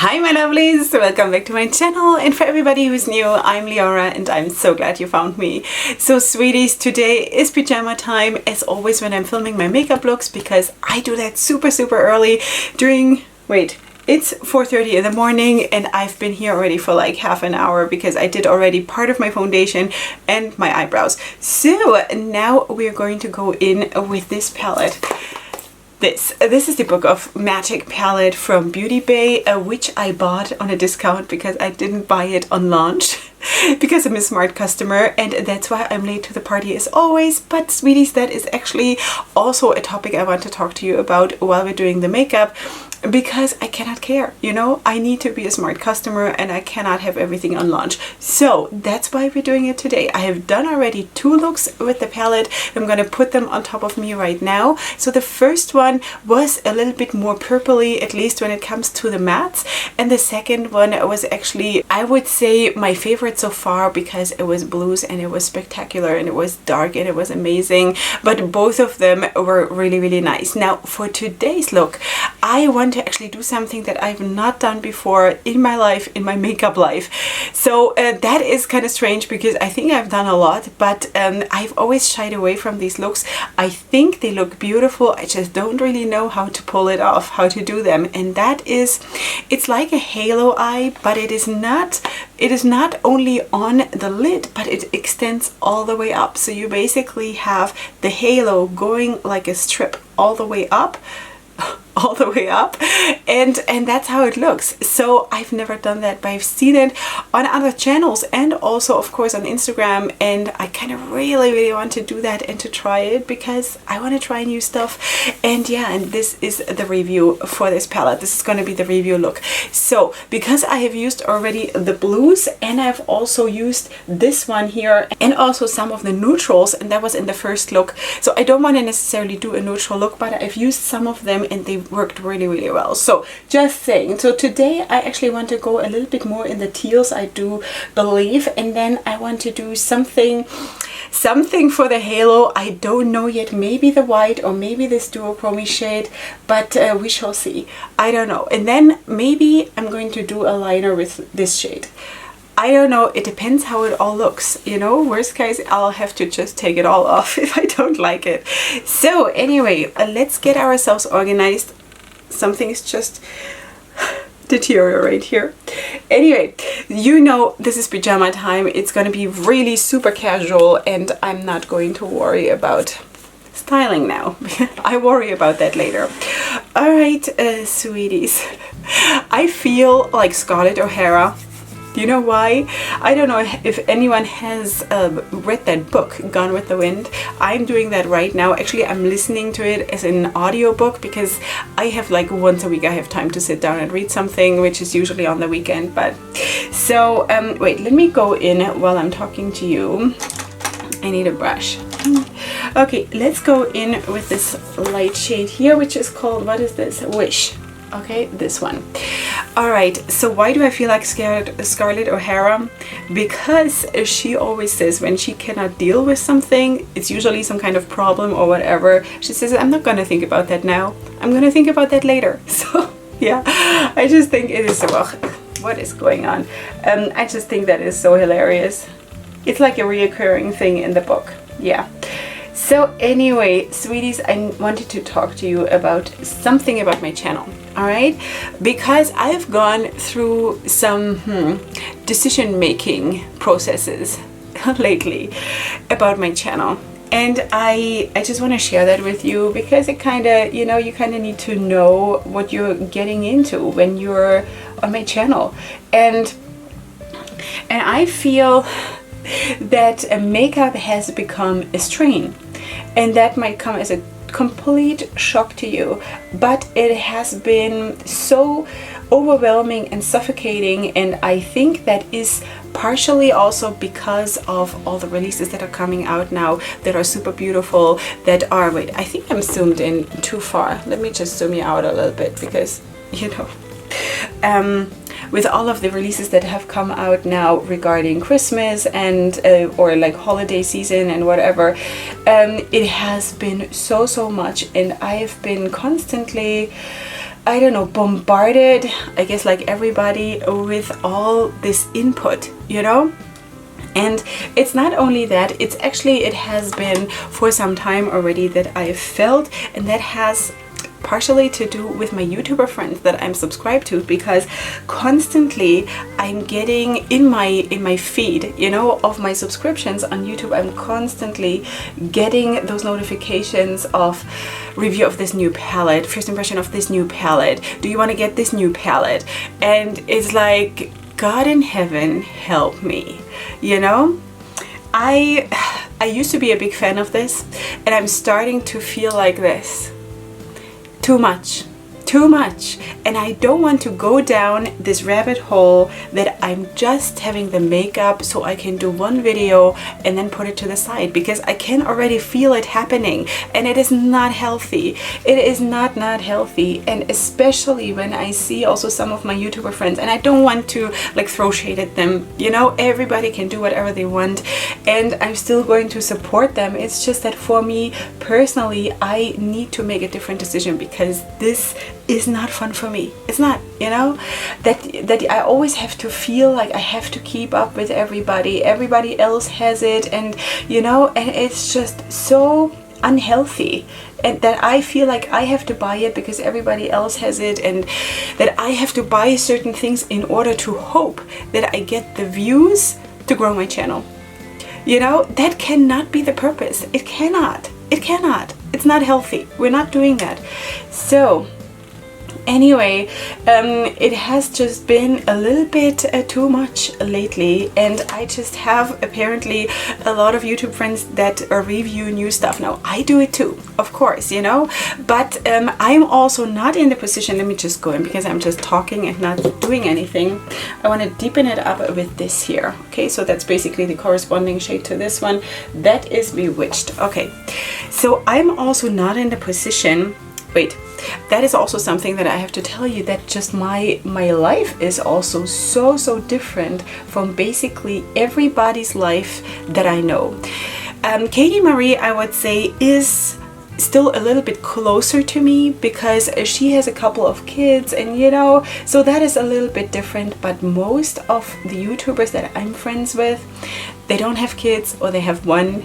Hi my lovelies, welcome back to my channel, and for everybody who's new, I'm Leorah and I'm so glad you found me. So sweeties, today is pajama time as always when I'm filming my makeup looks, because I do that super early during, it's 4:30 in the morning and I've been here already for like half an hour because I did already part of my foundation and my eyebrows. So now we're going to go in with this palette. This is the Book of Magic palette from Beauty Bay, which I bought on a discount because I didn't buy it on launch because I'm a smart customer, and that's why I'm late to the party as always. But sweeties, that is actually also a topic I want to talk to you about while we're doing the makeup, because I cannot care, you know, I need to be a smart customer and I cannot have everything on launch. So that's why we're doing it today. I have done already 2 looks with the palette. I'm going to put them on top of me right now. So the first one was a little bit more purpley, at least when it comes to the mattes. And the second one was actually, I would say, my favorite so far because it was blues and it was spectacular and it was dark and it was amazing. But both of them were really nice. Now for today's look, I want to actually do something that I've not done before in my life, in my makeup life. So that is kind of strange because I think I've done a lot, but I've always shied away from these looks. I think they look beautiful, I just don't really know how to pull it off, how to do them. And that is, it's like a halo eye, but it is not only on the lid, but it extends all the way up. So you basically have the halo going like a strip all the way up, and that's how it looks. So I've never done that, but I've seen it on other channels and also of course on Instagram, and I kind of really want to do that and to try it because I want to try new stuff. And yeah, and this is the review for this palette. This is going to be the review look. So because I have used already the blues and I've also used this one here and also some of the neutrals, and that was in the first look, so I don't want to necessarily do a neutral look, but I've used some of them and they worked really well. So just saying, so today I actually want to go a little bit more in the teals, I do believe, and then I want to do something for the halo. I don't know yet, maybe the white or maybe this duochrome shade, but we shall see. I don't know. And then maybe I'm going to do a liner with this shade. I don't know, it depends how it all looks, you know. Worst case, I'll have to just take it all off if I don't like it. So anyway, let's get ourselves organized. Something's just deteriorate here. Anyway, you know, this is pajama time. It's gonna be really super casual and I'm not going to worry about styling now. I worry about that later. All right, sweeties, I feel like Scarlett O'Hara. You know why? I don't know if anyone has read that book, Gone with the Wind. I'm doing that right now. Actually, I'm listening to it as an audiobook because I have like once a week I have time to sit down and read something, which is usually on the weekend. But so wait, let me go in while I'm talking to you. I need a brush. Okay, let's go in with this light shade here, which is called, what is this? Wish. Okay, this one. All right, so why do I feel like Scarlett O'Hara? Because she always says when she cannot deal with something, it's usually some kind of problem or whatever, she says, I'm not going to think about that now. I'm going to think about that later. So yeah, I just think it is, what is going on? I just think that is so hilarious. It's like a reoccurring thing in the book. Yeah. So anyway, sweeties, I wanted to talk to you about something about my channel, all right? Because I've gone through some decision-making processes lately about my channel. And I just want to share that with you because it kind of, you know, you kind of need to know what you're getting into when you're on my channel. And I feel that makeup has become a strain. And that might come as a complete shock to you, but it has been so overwhelming and suffocating, and I think that is partially also because of all the releases that are coming out now that are super beautiful, that are, wait, I think I'm zoomed in too far. Let me just zoom you out a little bit because, you know, with all of the releases that have come out now regarding Christmas and or like holiday season and whatever, it has been so much, and I've been constantly I don't know, bombarded, I guess like everybody, with all this input, you know? And it's not only that, it's actually, it has been for some time already that I felt, and that has partially to do with my YouTuber friends that I'm subscribed to, because constantly I'm getting in my feed, you know, of my subscriptions on YouTube, I'm constantly getting those notifications of review of this new palette, first impression of this new palette, do you want to get this new palette? And it's like, God in heaven help me, you know? I used to be a big fan of this, and I'm starting to feel like this. Too much, and I don't want to go down this rabbit hole that I'm just having the makeup so I can do one video and then put it to the side, because I can already feel it happening, and it is not healthy. It is not healthy, and especially when I see also some of my YouTuber friends, and I don't want to like throw shade at them, you know, everybody can do whatever they want, and I'm still going to support them. It's just that for me personally, I need to make a different decision, because this is not fun for me. It's not, you know, that I always have to feel like I have to keep up with everybody else has it, and you know, and it's just so unhealthy, and that I feel like I have to buy it because everybody else has it, and that I have to buy certain things in order to hope that I get the views to grow my channel. You know, that cannot be the purpose. It cannot. It's not healthy. We're not doing that. So anyway, it has just been a little bit too much lately, and I just have apparently a lot of YouTube friends that review new stuff. Now I do it too, of course, you know, but I'm also not in the position, let me just go in because I'm just talking and not doing anything. I want to deepen it up with this here. Okay, so that's basically the corresponding shade to this one. That is Bewitched. Okay, so I'm also not in the position, wait, that is also something that I have to tell you, that just my life is also so different from basically everybody's life that I know. Katie Marie, I would say, is still a little bit closer to me because she has a couple of kids, and you know, so that is a little bit different. But most of the YouTubers that I'm friends with, they don't have kids, or they have one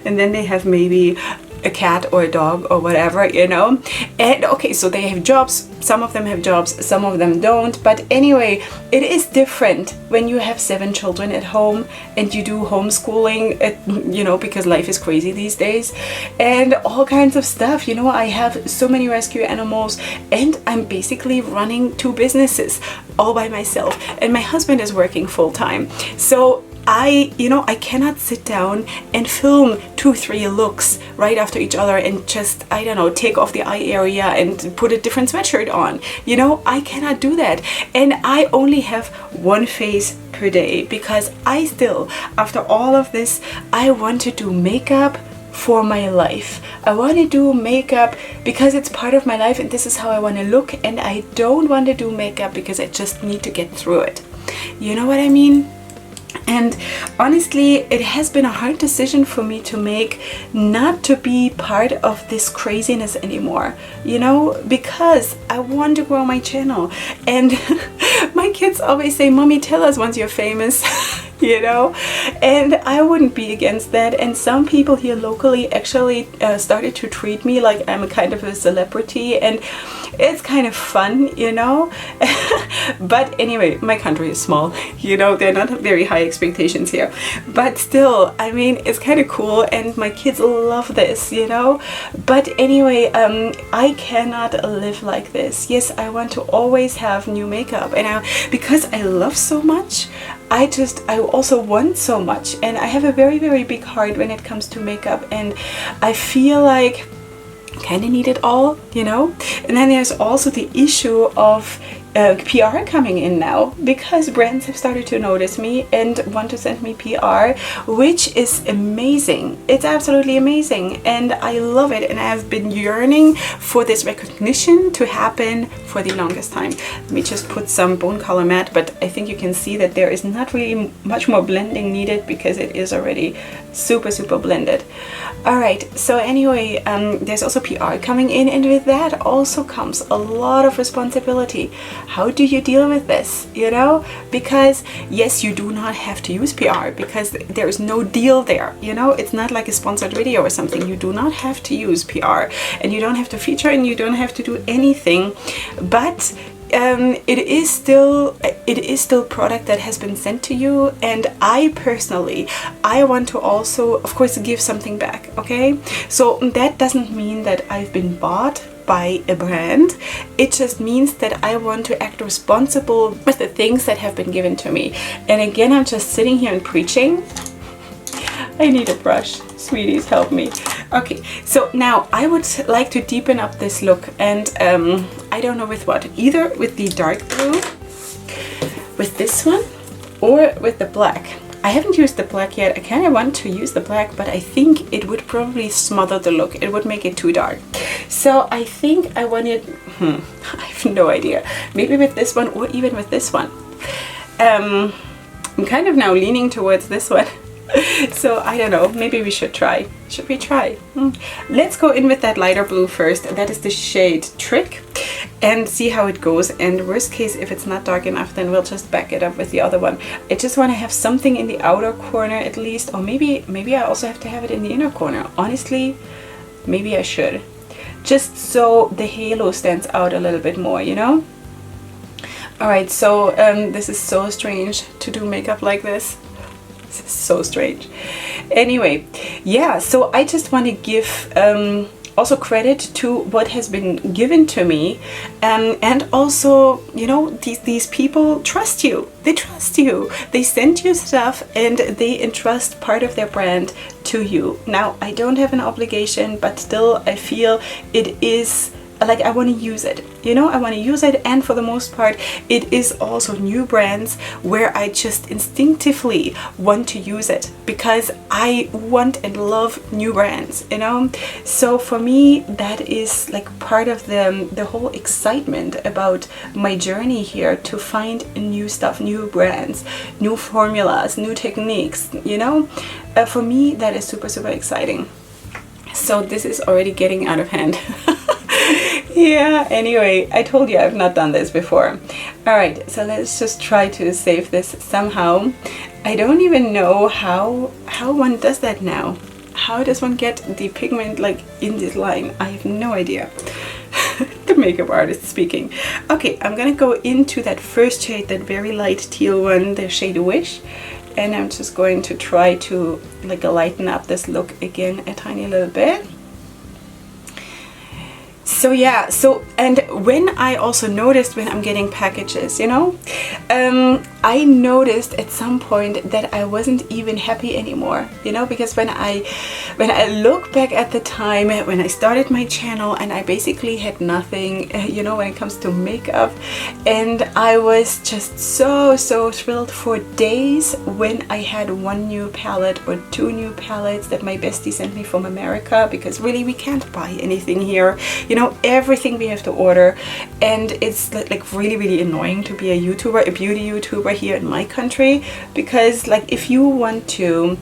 and then they have maybe a cat or a dog or whatever, you know. And okay, so they have jobs, some of them have jobs, some of them don't, but anyway, it is different when you have 7 children at home and you do homeschooling, you know, because life is crazy these days, and all kinds of stuff, you know. I have so many rescue animals, and I'm basically running 2 businesses all by myself, and my husband is working full-time. So I cannot sit down and film 2-3 looks right after each other and just, I don't know, take off the eye area and put a different sweatshirt on. You know, I cannot do that. And I only have 1 face per day, because I still, after all of this, I want to do makeup for my life. I want to do makeup because it's part of my life and this is how I want to look, and I don't want to do makeup because I just need to get through it. You know what I mean? And honestly, it has been a hard decision for me to make, not to be part of this craziness anymore, you know, because I want to grow my channel. And my kids always say, "Mommy, tell us once you're famous." You know, and I wouldn't be against that. And some people here locally actually started to treat me like I'm a kind of a celebrity, and it's kind of fun, you know. But anyway, my country is small, you know, they're not very high expectations here, but still, I mean, it's kind of cool, and my kids love this, you know. But anyway, I cannot live like this. Yes, I want to always have new makeup, and because I love so much, I also want so much, and I have a very big heart when it comes to makeup, and I feel like kind of need it all, you know. And then there's also the issue of PR coming in now, because brands have started to notice me and want to send me PR, which is amazing. It's absolutely amazing, and I love it, and I've been yearning for this recognition to happen for the longest time. Let me just put some bone color matte, but I think you can see that there is not really much more blending needed because it is already super blended. Alright, so anyway, there's also PR coming in, and with that also comes a lot of responsibility. How do you deal with this, you know? Because yes, you do not have to use PR because there is no deal there, you know? It's not like a sponsored video or something. You do not have to use PR, and you don't have to feature, and you don't have to do anything, but it is still product that has been sent to you, and I personally want to also, of course, give something back. Okay, so that doesn't mean that I've been bought by a brand. It just means that I want to act responsible with the things that have been given to me. And again, I'm just sitting here and preaching. I need a brush, sweeties, help me. Okay, so now I would like to deepen up this look, and I don't know with what, either with the dark blue, with this one, or with the black. I haven't used the black yet. I kind of want to use the black, but I think it would probably smother the look. It would make it too dark. So I think I wanted, I have no idea. Maybe with this one, or even with this one. I'm kind of now leaning towards this one. So I don't know, maybe we should try. Should we try? Let's go in with that lighter blue first. That is the shade Trick, and see how it goes. And worst case, if it's not dark enough, then we'll just back it up with the other one. I just want to have something in the outer corner at least, or maybe I also have to have it in the inner corner. Honestly, maybe I should, just so the halo stands out a little bit more, you know? Alright, so this is so strange to do makeup like this. This is so strange. Anyway, yeah, so I just want to give also credit to what has been given to me, and also, you know, these people trust you. They trust you. They send you stuff, and they entrust part of their brand to you. Now, I don't have an obligation, but still I feel it is like I want to use it, you know, I want to use it. And for the most part, it is also new brands where I just instinctively want to use it because I want and love new brands, you know. So for me, that is like part of the whole excitement about my journey here, to find new stuff, new brands, new formulas, new techniques, you know. For me, that is super exciting. So this is already getting out of hand. Yeah, anyway, I told you I've not done this before. Alright, so let's just try to save this somehow. I don't even know how one does that now. How does one get the pigment like in this line? I have no idea. The makeup artist speaking. Okay, I'm gonna go into that first shade, that very light teal one, the shade Wish. And I'm just going to try to like lighten up this look again a tiny little bit. So yeah, so, and when I also noticed when I'm getting packages, you know, I noticed at some point that I wasn't even happy anymore, you know, because when I look back at the time when I started my channel and I basically had nothing, you know, when it comes to makeup, and I was just so thrilled for days when I had one new palette or two new palettes that my bestie sent me from America, because really we can't buy anything here, you know, everything we have to order. And it's like really annoying to be a YouTuber, a beauty YouTuber here in my country, because like if you want to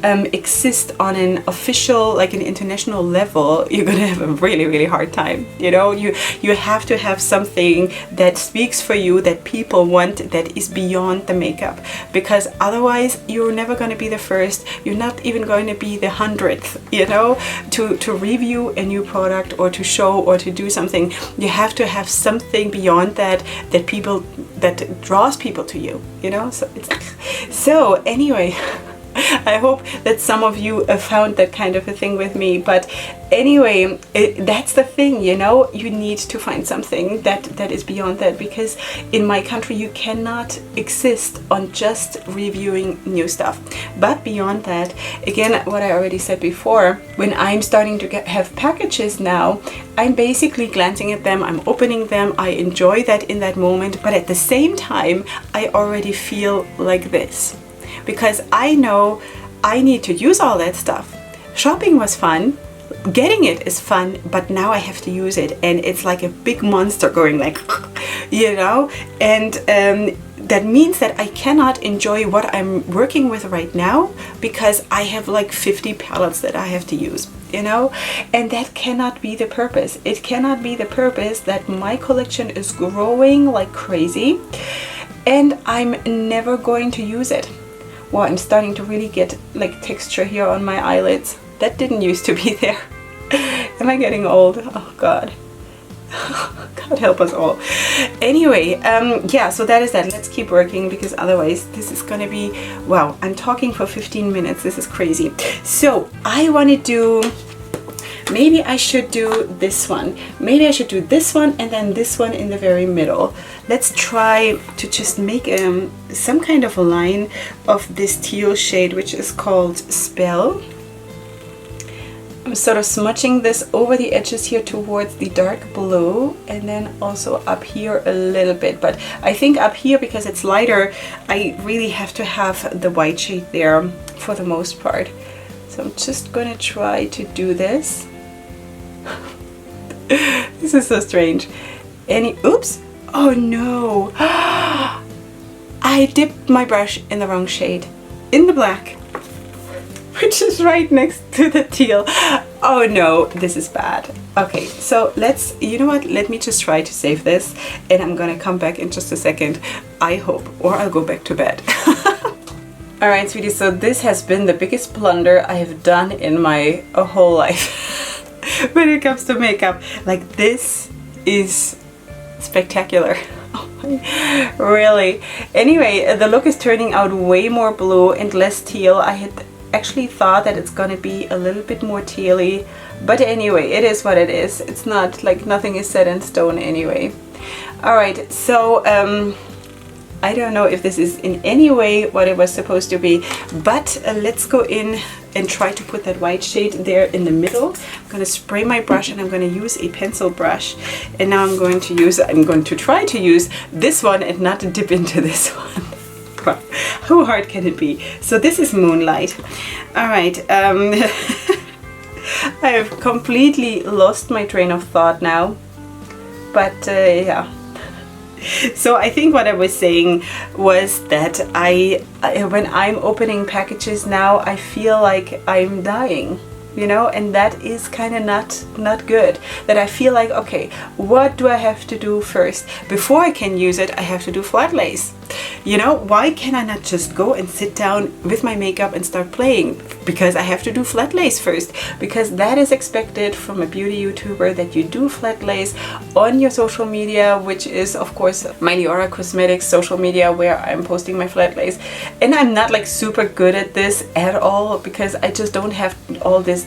exist on an official, like an international level, you're gonna have a really hard time, you know. You have to have something that speaks for you, that people want, that is beyond the makeup, because otherwise you're never going to be the first, you're not even going to be the 100th, you know, to review a new product or to show or to do something. You have to have something beyond that that draws people to you, you know. So anyway, I hope that some of you have found that kind of a thing with me. But anyway, that's the thing, you know, you need to find something that is beyond that, because in my country you cannot exist on just reviewing new stuff. But beyond that, again, what I already said before, when I'm starting to have packages now, I'm basically glancing at them, I'm opening them, I enjoy that in that moment, but at the same time I already feel like this, because I know I need to use all that stuff. Shopping was fun, getting it is fun, but now I have to use it, and it's like a big monster going like, you know, and that means that I cannot enjoy what I'm working with right now, because I have like 50 palettes that I have to use, you know, and that cannot be the purpose. It cannot be the purpose that my collection is growing like crazy and I'm never going to use it. Well, I'm starting to really get like texture here on my eyelids. That didn't used to be there. Am I getting old? Oh God. God help us all. Anyway, yeah, so that is that. Let's keep working, because otherwise this is gonna be, wow, I'm talking for 15 minutes. This is crazy. So I want to do, maybe I should do this one. Maybe I should do this one and then this one in the very middle. Let's try to just make some kind of a line of this teal shade, which is called Spell. I'm sort of smudging this over the edges here towards the dark blue, and then also up here a little bit. But I think up here, because it's lighter, I really have to have the white shade there for the most part. So I'm just gonna try to do this. This is so strange. Oops! Oh no! I dipped my brush in the wrong shade, in the black, which is right next to the teal. Oh no, this is bad. Okay, so let's, you know what, let me just try to save this, and I'm gonna come back in just a second, I hope, or I'll go back to bed. Alright, sweeties, so this has been the biggest blunder I have done in my whole life when it comes to makeup. Like, this is spectacular. Really. Anyway, the look is turning out way more blue and less teal. I had actually thought that it's gonna be a little bit more tealy, but anyway, it is what it is. It's not like, nothing is set in stone anyway. All right, so I don't know if this is in any way what it was supposed to be, but let's go in and try to put that white shade there in the middle. I'm gonna spray my brush, and I'm gonna use a pencil brush, and now I'm going to try to use this one and not dip into this one. How hard can it be? So this is Moonlight. All right, I have completely lost my train of thought now, but yeah. So I think what I was saying was that when I'm opening packages now, I feel like I'm dying, you know, and that is kind of not good. That I feel like, okay, what do I have to do first? Before I can use it, I have to do flat lace. You know, why can I not just go and sit down with my makeup and start playing? Because I have to do flat lace first, because that is expected from a beauty YouTuber, that you do flat lace on your social media, which is of course my Leorah Cosmetics social media, where I'm posting my flat lace. And I'm not like super good at this at all, because I just don't have all this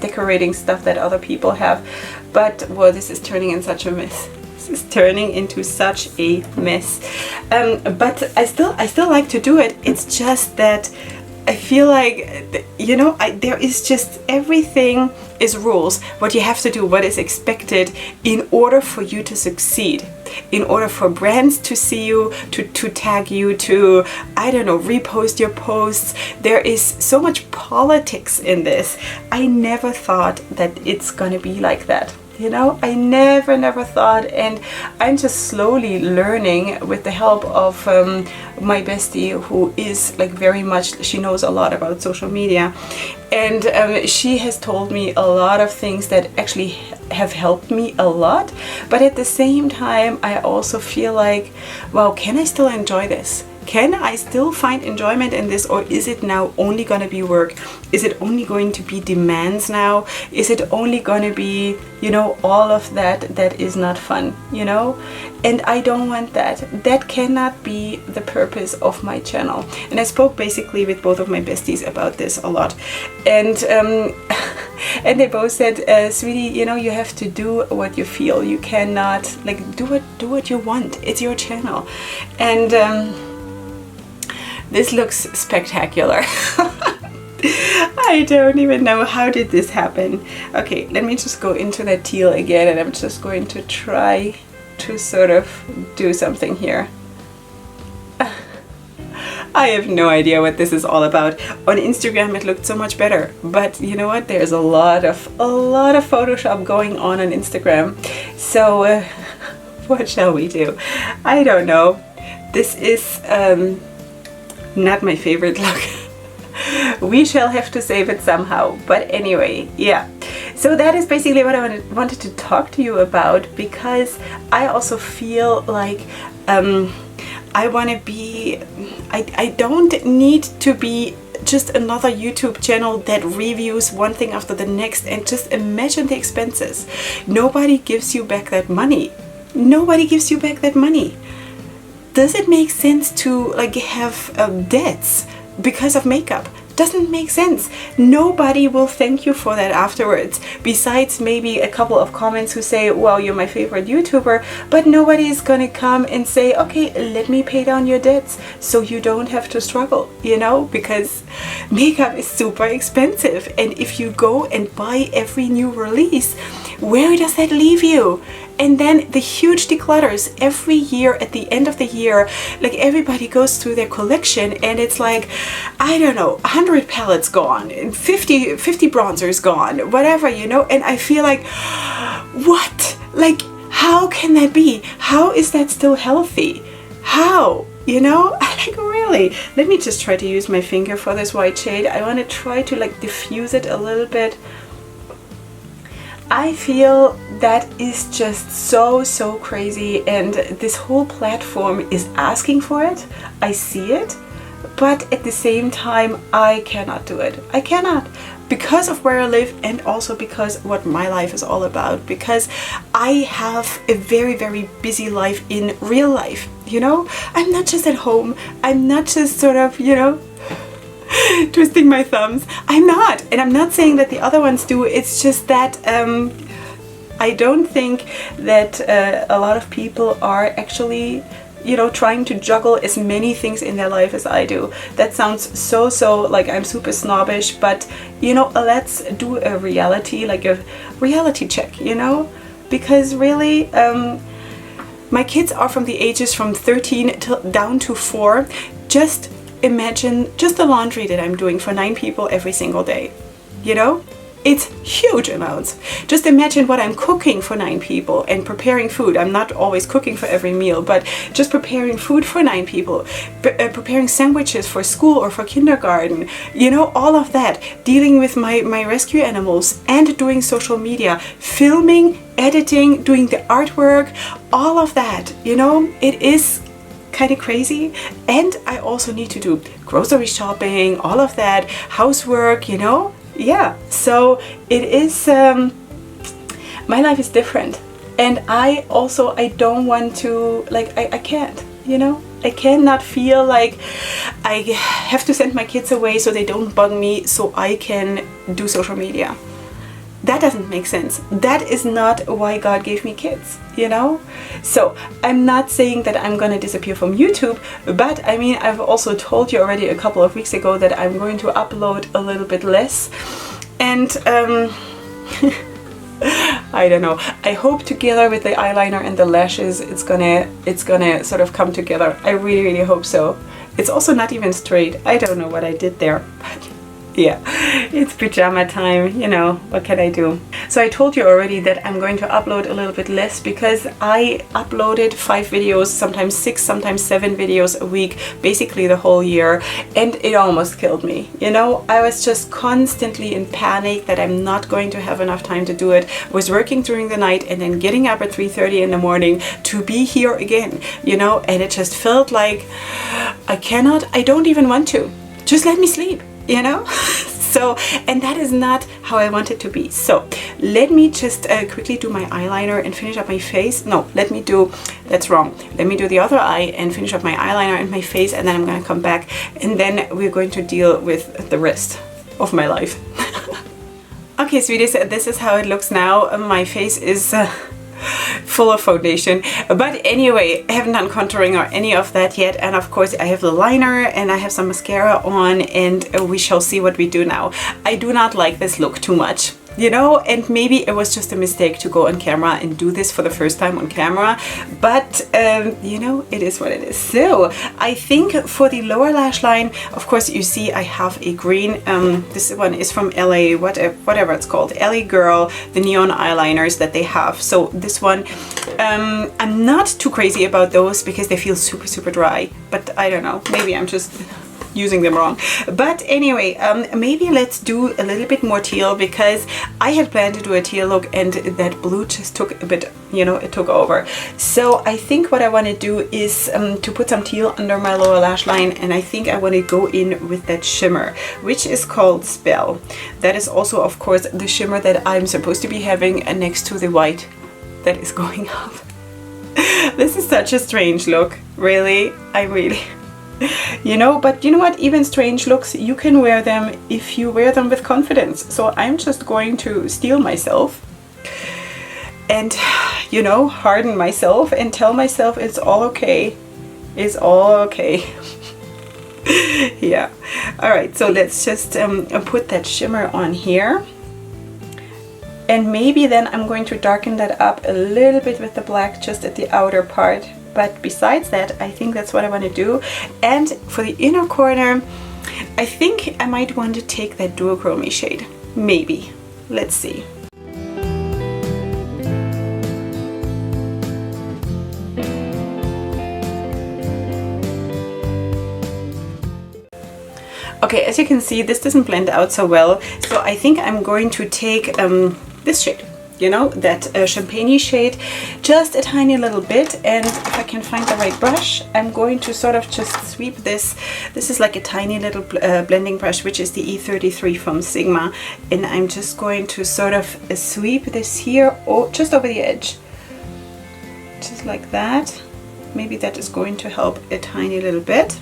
decorating stuff that other people have. But well, this is turning in such a mess. This is turning into such a mess. But I still like to do it. It's just that I feel like, you know, there is just, everything is rules. What you have to do, what is expected in order for you to succeed, in order for brands to see you, to tag you, to, I don't know, repost your posts. There is so much politics in this. I never thought that it's gonna be like that. You know, I never thought, and I'm just slowly learning with the help of my bestie, who is like very much, she knows a lot about social media, and she has told me a lot of things that actually have helped me a lot. But at the same time, I also feel like, wow, can I still enjoy this? Can I still find enjoyment in this, or is it now only gonna be work? Is it only going to be demands now? Is it only gonna be, you know, all of that is not fun, you know? And I don't want that. That cannot be the purpose of my channel. And I spoke basically with both of my besties about this a lot. And and they both said, sweetie, you know, you have to do what you feel. You cannot, like, do what you want. It's your channel. And this looks spectacular. I don't even know how did this happen. Okay, let me just go into that teal again, and I'm just going to try to sort of do something here. I have no idea what this is all about. On Instagram it looked so much better, but you know what? There's a lot of Photoshop going on Instagram. So what shall we do? I don't know. This is not my favorite look. We shall have to save it somehow. But anyway, yeah. So that is basically what I wanted to talk to you about, because I also feel like I want to be, I don't need to be just another YouTube channel that reviews one thing after the next. And just imagine the expenses. Nobody gives you back that money. Nobody gives you back that money. Does it make sense to like have debts because of makeup? Doesn't make sense. Nobody will thank you for that afterwards, besides maybe a couple of comments who say, well, you're my favorite YouTuber, but nobody is gonna come and say, okay, let me pay down your debts so you don't have to struggle, you know, because makeup is super expensive. And if you go and buy every new release, where does that leave you? And then the huge declutters every year at the end of the year, like everybody goes through their collection and it's like, I don't know, 100 palettes gone and 50 bronzers gone, whatever, you know. And I feel like, what? Like, how can that be? How is that still healthy? How? You know, like really. Let me just try to use my finger for this white shade. I want to try to like diffuse it a little bit. I feel that is just so crazy, and this whole platform is asking for it. I see it, but at the same time I cannot do it. I cannot, because of where I live, and also because what my life is all about, because I have a very busy life in real life, you know. I'm not just at home. I'm not just sort of, you know, twisting my thumbs. I'm not, and I'm not saying that the other ones do. It's just that I don't think that a lot of people are actually, you know, trying to juggle as many things in their life as I do. That sounds so like I'm super snobbish, but you know, let's do a reality check, you know, because really my kids are from the ages from 13 down to 4. Just imagine just the laundry that I'm doing for 9 people every single day, you know? It's huge amounts. Just imagine what I'm cooking for 9 people and preparing food. I'm not always cooking for every meal, but just preparing food for 9 people, preparing sandwiches for school or for kindergarten, you know, all of that, dealing with my rescue animals and doing social media, filming, editing, doing the artwork, all of that, you know, it is kind of crazy. And I also need to do grocery shopping, all of that, housework, you know. Yeah, so it is, my life is different, and I don't want to, like, I can't, you know, I cannot feel like I have to send my kids away so they don't bug me so I can do social media. That doesn't make sense. That is not why God gave me kids, you know? So I'm not saying that I'm gonna disappear from YouTube, but I mean, I've also told you already a couple of weeks ago that I'm going to upload a little bit less. And I don't know. I hope together with the eyeliner and the lashes, it's gonna sort of come together. I really hope so. It's also not even straight. I don't know what I did there. Yeah, it's pajama time, you know, what can I do? So I told you already that I'm going to upload a little bit less because I uploaded 5 videos, sometimes 6, sometimes 7 videos a week, basically the whole year, and it almost killed me. You know, I was just constantly in panic that I'm not going to have enough time to do it. I was working during the night and then getting up at 3:30 in the morning to be here again, you know, and it just felt like I don't even want to. Just let me sleep. You know. So, and that is not how I want it to be. So let me just quickly do my eyeliner and finish up my face. No, that's wrong. Let me do the other eye and finish up my eyeliner and my face, and then I'm gonna come back and then we're going to deal with the rest of my life. Okay, sweeties, this is how it looks now. My face is full of foundation, but anyway, I haven't done contouring or any of that yet, and of course I have the liner and I have some mascara on, and we shall see what we do now. I do not like this look too much, you know, and maybe it was just a mistake to go on camera and do this for the first time on camera, but you know, it is what it is. So I think for the lower lash line, of course, you see I have a green, this one is from LA, whatever it's called, LA Girl, the neon eyeliners that they have. So this one, I'm not too crazy about those because they feel super, super dry, but I don't know, maybe I'm just using them wrong. But anyway, maybe let's do a little bit more teal because I had planned to do a teal look and that blue just took a bit, you know, it took over. So I think what I want to do is to put some teal under my lower lash line, and I think I want to go in with that shimmer, which is called Spell. That is also, of course, the shimmer that I'm supposed to be having next to the white that is going up. This is such a strange look, really. You know, but you know what, even strange looks, you can wear them if you wear them with confidence. So I'm just going to steel myself and, you know, harden myself and tell myself it's all okay. It's all okay. Yeah. All right, so let's just put that shimmer on here. And maybe then I'm going to darken that up a little bit with the black just at the outer part. But besides that, I think that's what I want to do. And for the inner corner, I think I might want to take that duochrome shade. Maybe. Let's see. Okay, as you can see, this doesn't blend out so well. So I think I'm going to take this shade. You know, that champagne shade, just a tiny little bit, and if I can find the right brush, I'm going to sort of just sweep this. This is like a tiny little blending brush, which is the E33 from Sigma, and I'm just going to sort of sweep this here, just over the edge, just like that. Maybe that is going to help a tiny little bit.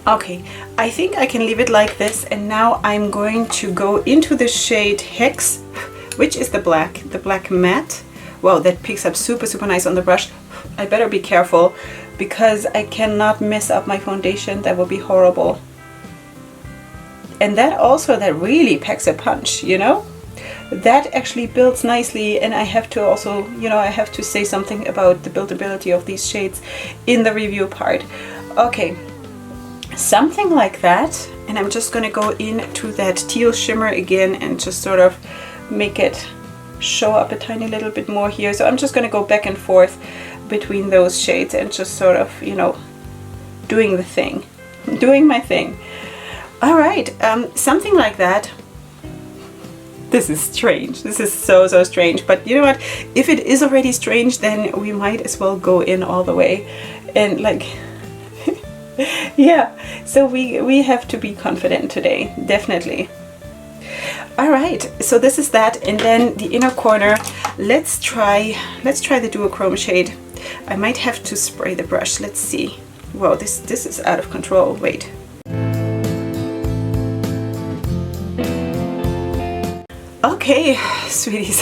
Okay, I think I can leave it like this, and now I'm going to go into the shade Hex, which is the black matte. Wow, that picks up super, super nice on the brush. I better be careful because I cannot mess up my foundation. That will be horrible. And that really packs a punch, you know? That actually builds nicely, and I have to also, you know, I have to say something about the buildability of these shades in the review part. Okay. Something like that, and I'm just gonna go into that teal shimmer again and just sort of make it show up a tiny little bit more here. So I'm just gonna go back and forth between those shades and just sort of, you know, doing my thing. All right, something like that. This is strange. This is so, so strange, but you know what, if it is already strange, then we might as well go in all the way and like yeah, so we have to be confident today, definitely. All right, so this is that, and then the inner corner, let's try the duochrome shade. I might have to spray the brush. Let's see. Wow, this is out of control. Wait. Okay, sweeties.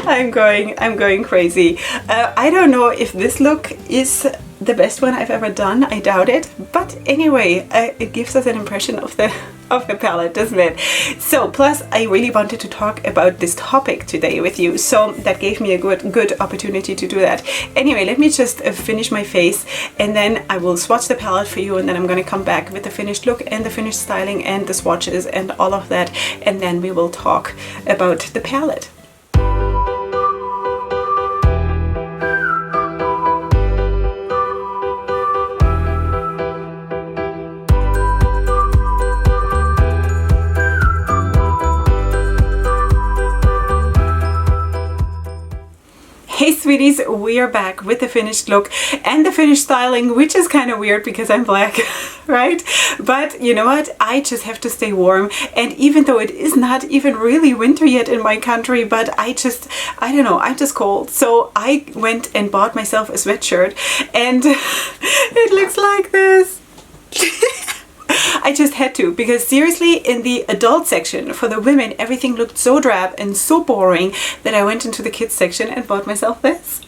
I'm going crazy. I don't know if this look is the best one I've ever done. I doubt it. But anyway, it gives us an impression of the of the palette, doesn't it? So plus I really wanted to talk about this topic today with you, so that gave me a good opportunity to do that. Anyway, let me just finish my face, and then I will swatch the palette for you, and then I'm going to come back with the finished look and the finished styling and the swatches and all of that, and then we will talk about the palette. Hey sweeties, we are back with the finished look and the finished styling, which is kind of weird because I'm black, right? But you know what? I just have to stay warm, and even though it is not even really winter yet in my country, but I don't know, I'm just cold. So I went and bought myself a sweatshirt, and it looks like this. I just had to, because seriously, in the adult section for the women, everything looked so drab and so boring that I went into the kids section and bought myself this.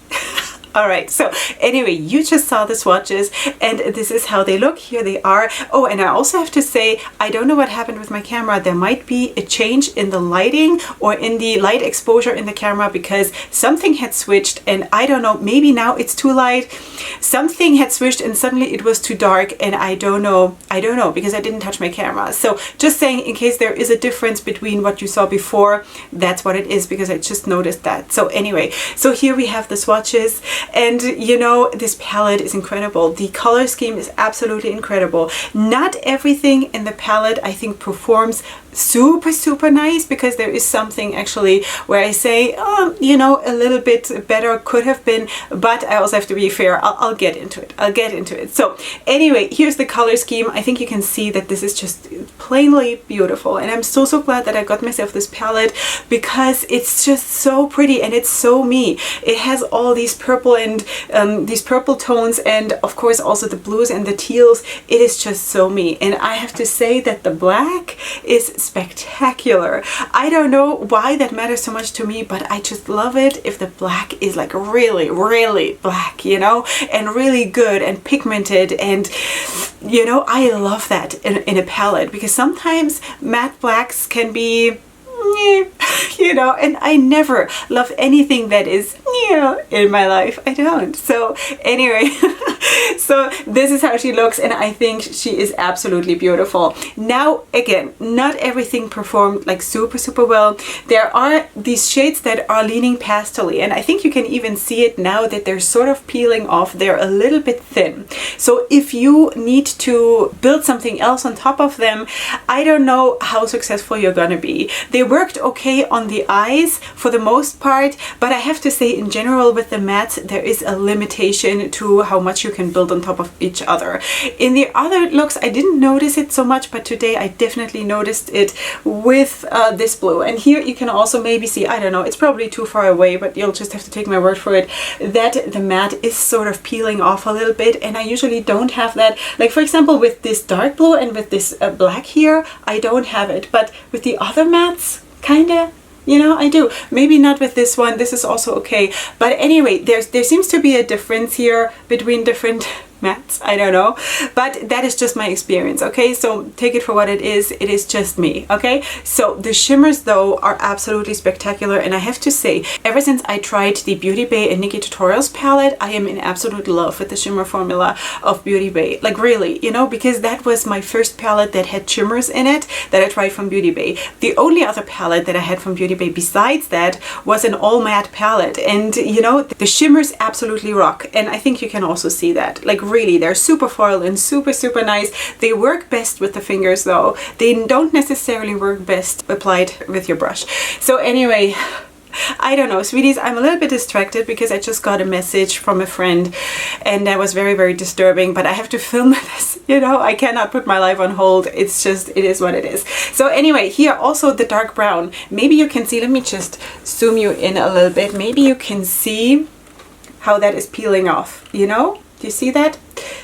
Alright, so anyway, you just saw the swatches, and this is how they look. Here they are. Oh, and I also have to say, I don't know what happened with my camera. There might be a change in the lighting or in the light exposure in the camera, because something had switched, and I don't know, maybe now it's too light. Something had switched and suddenly it was too dark, and I don't know because I didn't touch my camera. So just saying, in case there is a difference between what you saw before, that's what it is, because I just noticed that. So anyway, so here we have the swatches. And you know, this palette is incredible. The color scheme is absolutely incredible. Not everything in the palette I think performs super nice, because there is something actually where I say, oh, you know, a little bit better could have been, but I also have to be fair. I'll get into it. So anyway, here's the color scheme. I think you can see that this is just plainly beautiful, and I'm so glad that I got myself this palette, because it's just so pretty and it's so me. It has all these purple and these purple tones, and of course also the blues and the teals. It is just so me, and I have to say that the black is spectacular. I don't know why that matters so much to me, but I just love it if the black is like really black, you know, and really good and pigmented, and you know, I love that in a palette, because sometimes matte blacks can be, you know, and I never love anything that is, you know, in my life. I don't. So anyway, so this is how she looks, and I think she is absolutely beautiful. Now again, not everything performed like super well. There are these shades that are leaning pastely, and I think you can even see it now that they're sort of peeling off. They're a little bit thin. So if you need to build something else on top of them, I don't know how successful you're gonna be. They worked okay on the eyes for the most part, but I have to say, in general with the mattes, there is a limitation to how much you can build on top of each other. In the other looks, I didn't notice it so much, but today I definitely noticed it with this blue. And here you can also maybe see, I don't know, it's probably too far away, but you'll just have to take my word for it, that the matte is sort of peeling off a little bit, and I usually don't have that. Like for example, with this dark blue and with this black here, I don't have it, but with the other mattes, kinda, you know, I do. Maybe not with this one. This is also okay. But anyway, there seems to be a difference here between different mattes. I don't know, but that is just my experience, okay? So take it for what it is. It is just me, okay? So the shimmers though are absolutely spectacular, and I have to say, ever since I tried the Beauty Bay and Nikki Tutorials palette, I am in absolute love with the shimmer formula of Beauty Bay. Like really, you know, because that was my first palette that had shimmers in it that I tried from Beauty Bay. The only other palette that I had from Beauty Bay besides that was an all matte palette, and you know, the shimmers absolutely rock, and I think you can also see that. Like really, they're super foil and super nice. They work best with the fingers though. They don't necessarily work best applied with your brush. So anyway, I don't know, sweeties, I'm a little bit distracted because I just got a message from a friend, and that was very disturbing, but I have to film this, you know, I cannot put my life on hold. It's just, it is what it is. So anyway, here also the dark brown. Maybe you can see, let me just zoom you in a little bit. Maybe you can see how that is peeling off, you know? Do you see that?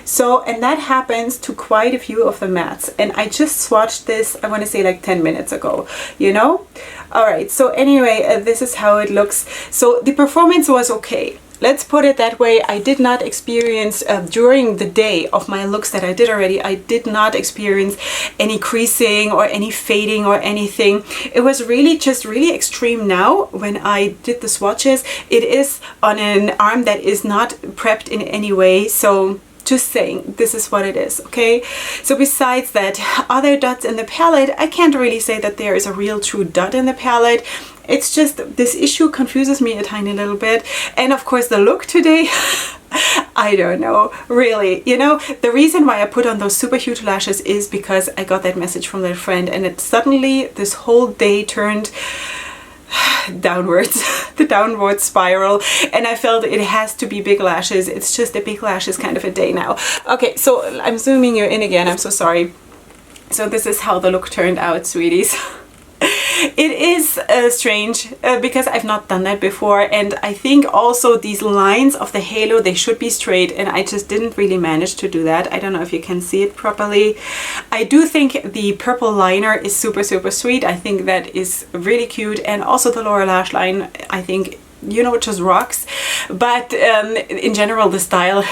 So, and that happens to quite a few of the mattes, and I just swatched this, I want to say like 10 minutes ago, you know? All right, so anyway, this is how it looks. So the performance was okay. let's put it that way. I did not experience during the day of my looks that I did already, I did not experience any creasing or any fading or anything. It was really just really extreme now when I did the swatches. It is on an arm that is not prepped in any way, so just saying, this is what it is, okay? So besides that, other dots in the palette, I can't really say that there is a real true dot in the palette. It's just this issue confuses me a tiny little bit. And of course the look today, I don't know, really. You know, the reason why I put on those super huge lashes is because I got that message from that friend, and it suddenly, this whole day turned downwards, the downward spiral, and I felt it has to be big lashes. It's just a big lashes kind of a day now. Okay, so I'm zooming you in again, I'm so sorry. So this is how the look turned out, sweeties. It is strange because I've not done that before, and I think also these lines of the halo, they should be straight, and I just didn't really manage to do that. I don't know if you can see it properly. I do think the purple liner is super sweet. I think that is really cute, and also the lower lash line, I think, you know, it just rocks. But in general, the style,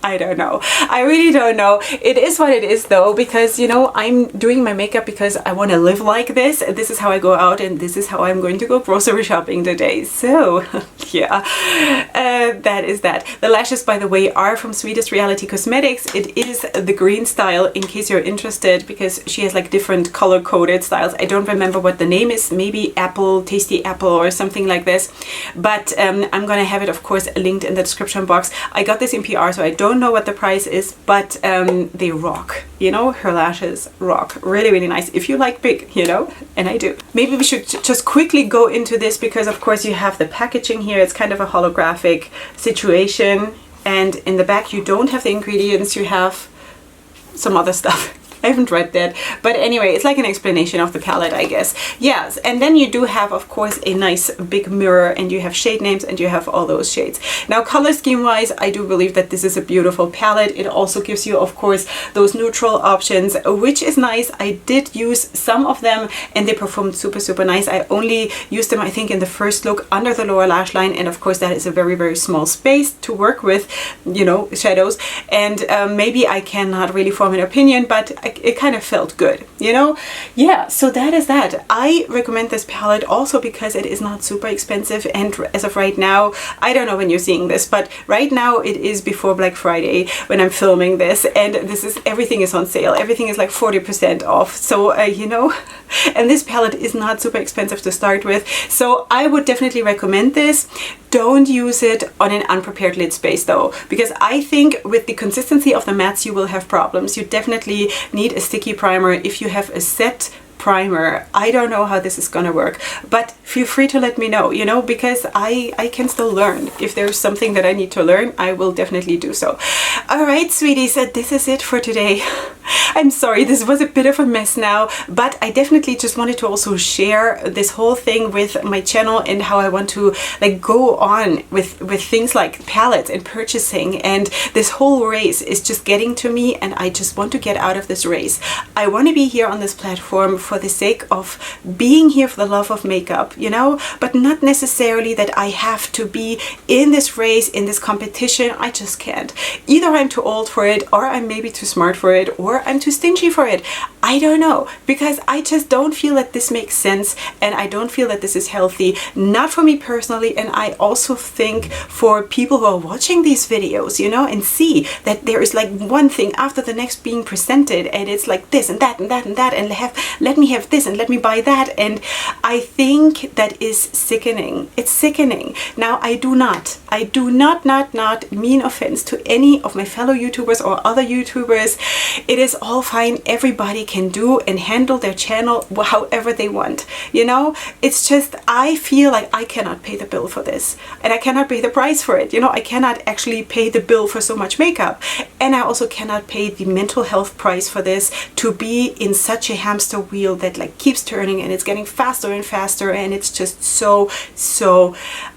I don't know. I really don't know. It is what it is though, because, you know, I'm doing my makeup because I want to live like this. This is how I go out, and this is how I'm going to go grocery shopping today. So yeah, that is that. The lashes, by the way, are from Sweetest Reality Cosmetics. It is the green style, in case you're interested, because she has like different color coded styles. I don't remember what the name is, maybe apple, tasty apple or something like this. But I'm gonna have it, of course, linked in the description box. I got this in PR, so I don't know what the price is, but they rock. You know, her lashes rock. Really nice if you like big, you know, and I do. Maybe we should just quickly go into this, because of course you have the packaging here. It's kind of a holographic situation, and in the back you don't have the ingredients, you have some other stuff. I haven't read that, but anyway, it's like an explanation of the palette, I guess. Yes, and then you do have, of course, a nice big mirror, and you have shade names, and you have all those shades. Now, color scheme wise, I do believe that this is a beautiful palette. It also gives you, of course, those neutral options, which is nice. I did use some of them, and they performed super nice. I only used them, I think, in the first look under the lower lash line, and of course that is a very small space to work with, you know, shadows, and maybe I cannot really form an opinion, but it kind of felt good, you know? Yeah, so that is that. I recommend this palette also because it is not super expensive, and as of right now, I don't know when you're seeing this, but right now it is before Black Friday when I'm filming this, and this is, everything is on sale. Everything is like 40% off, so you know, and this palette is not super expensive to start with, so I would definitely recommend this. Don't use it on an unprepared lid space though, because I think with the consistency of the mattes you will have problems. You definitely need a sticky primer. If you have a set primer, I don't know how this is gonna work, but feel free to let me know, you know, because I can still learn. If there's something that I need to learn, I will definitely do so. All right, sweeties, this is it for today. I'm sorry, this was a bit of a mess now, but I definitely just wanted to also share this whole thing with my channel and how I want to like go on with things like palettes and purchasing, and this whole race is just getting to me, and I just want to get out of this race. I want to be here on this platform for the sake of being here for the love of makeup, you know, but not necessarily that I have to be in this race, in this competition. I just can't. Either I'm too old for it, or I'm maybe too smart for it, or I'm too stingy for it. I don't know, because I just don't feel that this makes sense, and I don't feel that this is healthy, not for me personally, and I also think for people who are watching these videos, you know, and see that there is like one thing after the next being presented, and it's like this and that and that and that, and let me have this and let me buy that, and I think that is sickening. It's sickening. Now, I do not mean offense to any of my fellow YouTubers or other YouTubers. It is all fine. Everybody can do and handle their channel however they want, you know. It's just I feel like I cannot pay the bill for this, and I cannot pay the price for it, you know. I cannot actually pay the bill for so much makeup, and I also cannot pay the mental health price for this, to be in such a hamster wheel that like keeps turning, and it's getting faster and faster, and it's just so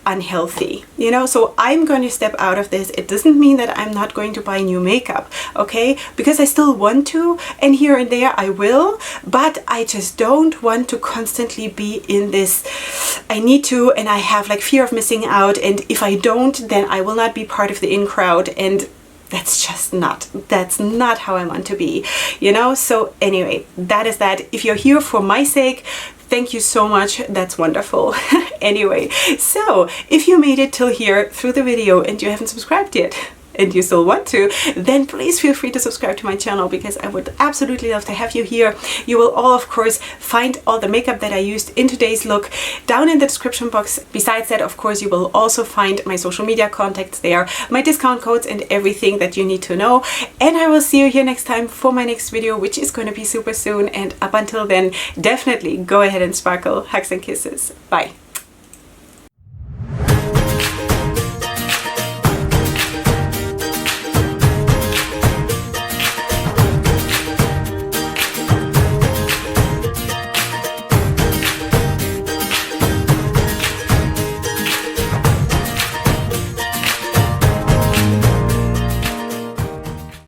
unhealthy, you know. So I'm going to step out of this. It doesn't mean that I'm not going to buy new makeup, okay, because I still want to, and here and there I will, but I just don't want to constantly be in this I need to, and I have like fear of missing out, and if I don't, then I will not be part of the in crowd, and that's not how I want to be, you know. So anyway, that is that. If you're here for my sake, thank you so much. That's wonderful. Anyway, so if you made it till here through the video and you haven't subscribed yet, and you still want to, then please feel free to subscribe to my channel, because I would absolutely love to have you here. You will all, of course, find all the makeup that I used in today's look down in the description box. Besides that, of course, you will also find my social media contacts there, my discount codes, and everything that you need to know. And I will see you here next time for my next video, which is going to be super soon. And up until then, definitely go ahead and sparkle. Hugs and kisses. Bye.